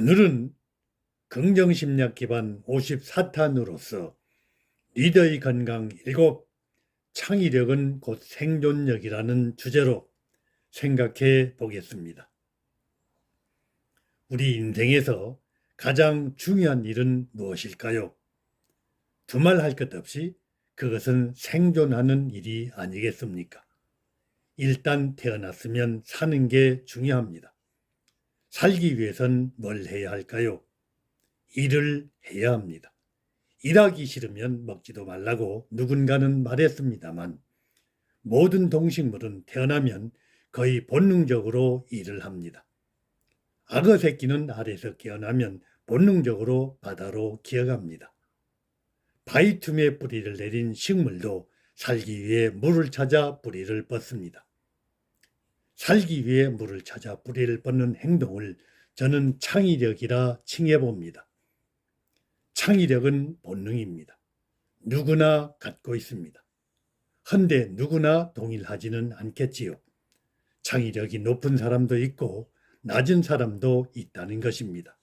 오늘은 긍정심리학 기반 54탄으로서 리더의 건강 7, 창의력은 곧 생존력이라는 주제로 생각해 보겠습니다. 우리 인생에서 가장 중요한 일은 무엇일까요? 두말할 것 없이 그것은 생존하는 일이 아니겠습니까? 일단 태어났으면 사는 게 중요합니다. 살기 위해선 뭘 해야 할까요? 일을 해야 합니다. 일하기 싫으면 먹지도 말라고 누군가는 말했습니다만 모든 동식물은 태어나면 거의 본능적으로 일을 합니다. 악어 새끼는 알에서 깨어나면 본능적으로 바다로 기어갑니다. 바위 틈에 뿌리를 내린 식물도 살기 위해 물을 찾아 뿌리를 뻗습니다. 살기 위해 물을 찾아 뿌리를 뻗는 행동을 저는 창의력이라 칭해봅니다. 창의력은 본능입니다. 누구나 갖고 있습니다. 헌데 누구나 동일하지는 않겠지요. 창의력이 높은 사람도 있고 낮은 사람도 있다는 것입니다.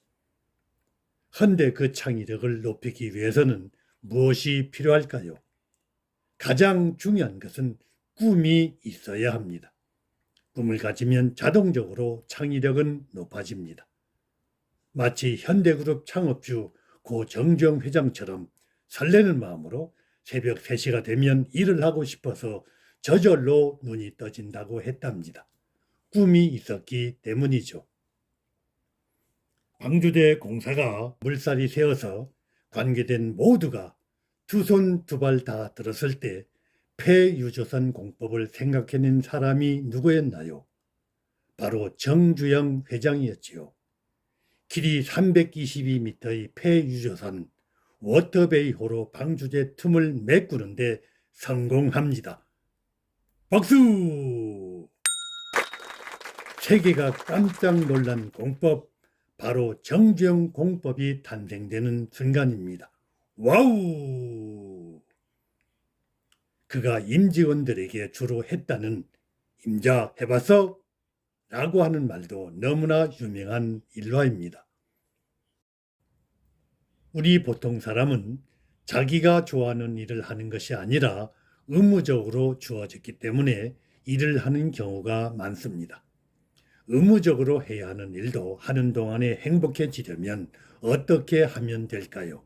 헌데 그 창의력을 높이기 위해서는 무엇이 필요할까요? 가장 중요한 것은 꿈이 있어야 합니다. 꿈을 가지면 자동적으로 창의력은 높아집니다. 마치 현대그룹 창업주 고 정주영 회장처럼 설레는 마음으로 새벽 3시가 되면 일을 하고 싶어서 저절로 눈이 떠진다고 했답니다. 꿈이 있었기 때문이죠. 광주대 공사가 물살이 새어서 관계된 모두가 두 손 두 발 다 들었을 때 폐유조선 공법을 생각해낸 사람이 누구였나요? 바로 정주영 회장이었지요. 길이 322m의 폐유조선 워터베이호로 방주제 틈을 메꾸는데 성공합니다. 박수! 세계가 깜짝 놀란 공법, 바로 정주영 공법이 탄생되는 순간입니다. 와우! 그가 임직원들에게 주로 했다는 임자 해봤어? 라고 하는 말도 너무나 유명한 일화입니다. 우리 보통 사람은 자기가 좋아하는 일을 하는 것이 아니라 의무적으로 주어졌기 때문에 일을 하는 경우가 많습니다. 의무적으로 해야 하는 일도 하는 동안에 행복해지려면 어떻게 하면 될까요?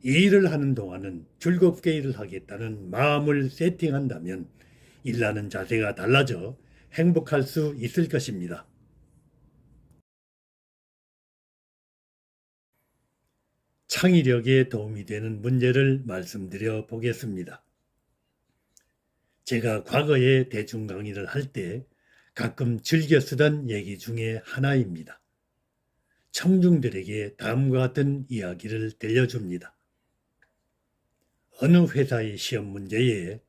이 일을 하는 동안은 즐겁게 일을 하겠다는 마음을 세팅한다면 일하는 자세가 달라져 행복할 수 있을 것입니다. 창의력에 도움이 되는 문제를 말씀드려 보겠습니다. 제가 과거에 대중 강의를 할 때 가끔 즐겨 쓰던 얘기 중에 하나입니다. 청중들에게 다음과 같은 이야기를 들려줍니다. 어느 회사의 시험 문제에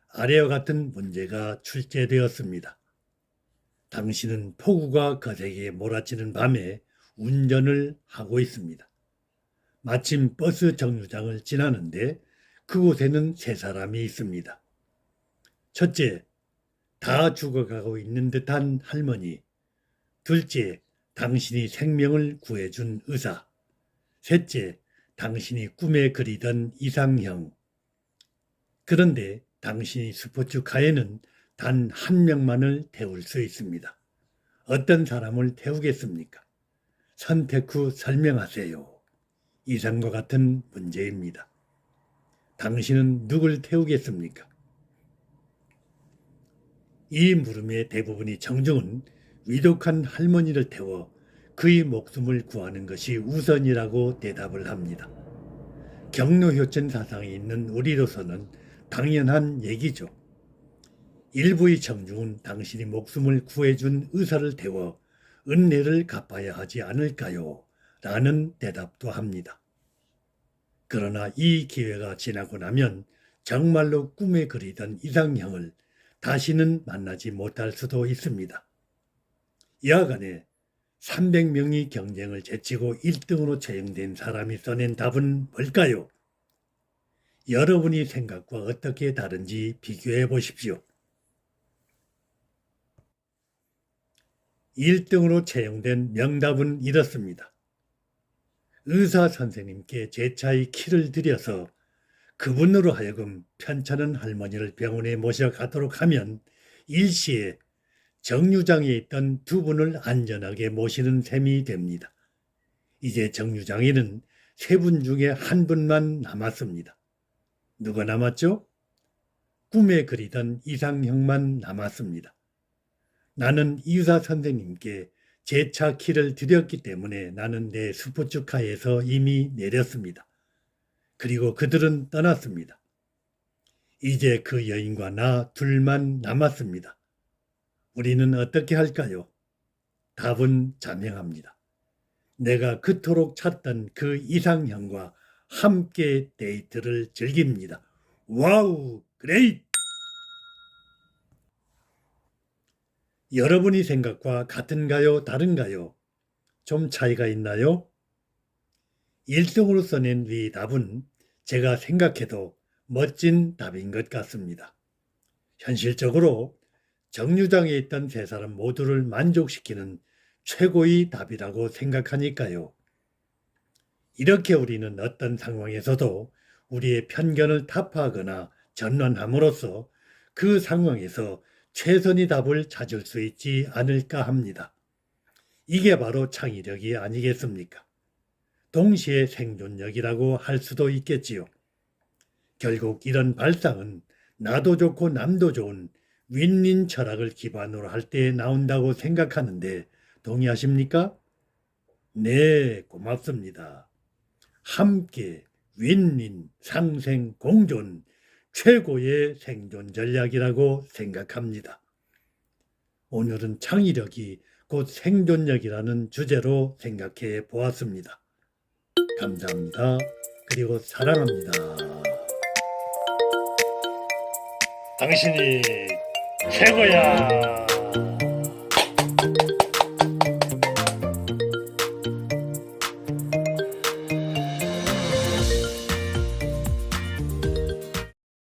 아래와 같은 문제가 출제되었습니다. 당신은 폭우가 거세게 몰아치는 밤에 운전을 하고 있습니다. 마침 버스 정류장을 지나는데 그곳에는 3사람이 있습니다. 첫째, 다 죽어가고 있는 듯한 할머니. 둘째, 당신이 생명을 구해준 의사. 셋째, 당신이 꿈에 그리던 이상형. 그런데 당신이 스포츠카에는 단 1명만을 태울 수 있습니다. 어떤 사람을 태우겠습니까? 선택 후 설명하세요. 이상과 같은 문제입니다. 당신은 누굴 태우겠습니까? 이 물음의 대부분의 청중은 위독한 할머니를 태워 그의 목숨을 구하는 것이 우선이라고 대답을 합니다. 경로효천 사상이 있는 우리로서는 당연한 얘기죠. 일부의 청중은 당신이 목숨을 구해준 의사를 태워 은혜를 갚아야 하지 않을까요? 라는 대답도 합니다. 그러나 이 기회가 지나고 나면 정말로 꿈에 그리던 이상형을 다시는 만나지 못할 수도 있습니다. 여하간에 300명이 경쟁을 제치고 1등으로 채용된 사람이 써낸 답은 뭘까요? 여러분이 생각과 어떻게 다른지 비교해 보십시오. 1등으로 채용된 명답은 이렇습니다. 의사 선생님께 제 차의 키를 드려서 그분으로 하여금 편찮은 할머니를 병원에 모셔가도록 하면 일시에 정류장에 있던 두 분을 안전하게 모시는 셈이 됩니다. 이제 정류장에는 세 분 중에 한 분만 남았습니다. 누가 남았죠? 꿈에 그리던 이상형만 남았습니다. 나는 의사 선생님께 제 차 키를 드렸기 때문에 나는 내 스포츠카에서 이미 내렸습니다. 그리고 그들은 떠났습니다. 이제 그 여인과 나 둘만 남았습니다. 우리는 어떻게 할까요? 답은 자명합니다. 내가 그토록 찾던 그 이상형과 함께 데이트를 즐깁니다. 와우, 그레이트! 여러분의 생각과 같은가요? 다른가요? 좀 차이가 있나요? 1등으로 써낸 이 답은 제가 생각해도 멋진 답인 것 같습니다. 현실적으로 정류장에 있던 세 사람 모두를 만족시키는 최고의 답이라고 생각하니까요. 이렇게 우리는 어떤 상황에서도 우리의 편견을 타파하거나 전환함으로써 그 상황에서 최선의 답을 찾을 수 있지 않을까 합니다. 이게 바로 창의력이 아니겠습니까? 동시에 생존력이라고 할 수도 있겠지요. 결국 이런 발상은 나도 좋고 남도 좋은 윈윈 철학을 기반으로 할 때 나온다고 생각하는데 동의하십니까? 네, 고맙습니다. 함께 윈윈 상생 공존 최고의 생존 전략이라고 생각합니다. 오늘은 창의력이 곧 생존력이라는 주제로 생각해 보았습니다. 감사합니다. 그리고 사랑합니다. 당신이 최고야.